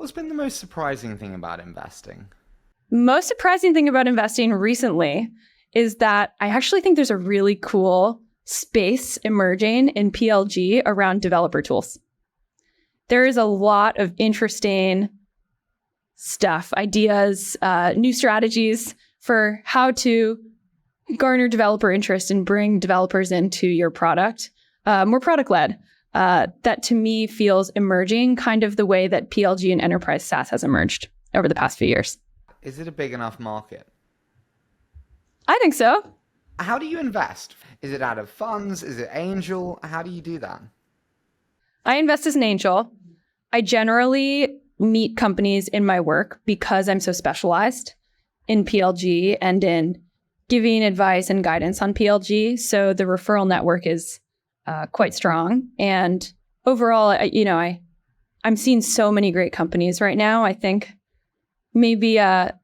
What's been the most surprising thing about investing? Most surprising thing about investing recently is that I actually think there's a really cool space emerging in PLG around developer tools. There is a lot of interesting stuff, ideas, new strategies for how to garner developer interest and bring developers into your product, more product-led. That to me feels emerging kind of the way that PLG and enterprise SaaS has emerged over the past few years. Is it a big enough market? I think so. How do you invest? Is it out of funds? Is it angel? How do you do that? I invest as an angel. I generally meet companies in my work because I'm so specialized in PLG and in giving advice and guidance on PLG. So the referral network is quite strong. And overall, I'm seeing so many great companies right now. I think maybe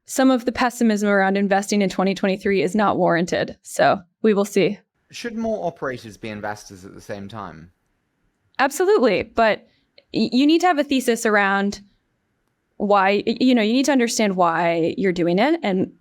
some of the pessimism around investing in 2023 is not warranted. So we will see. Should more operators be investors at the same time? Absolutely. But you need to have a thesis around why, you need to understand why you're doing it and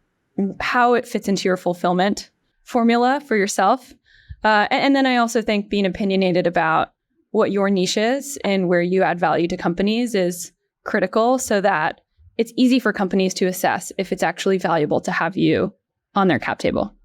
how it fits into your fulfillment formula for yourself. And then I also think being opinionated about what your niche is and where you add value to companies is critical so that it's easy for companies to assess if it's actually valuable to have you on their cap table.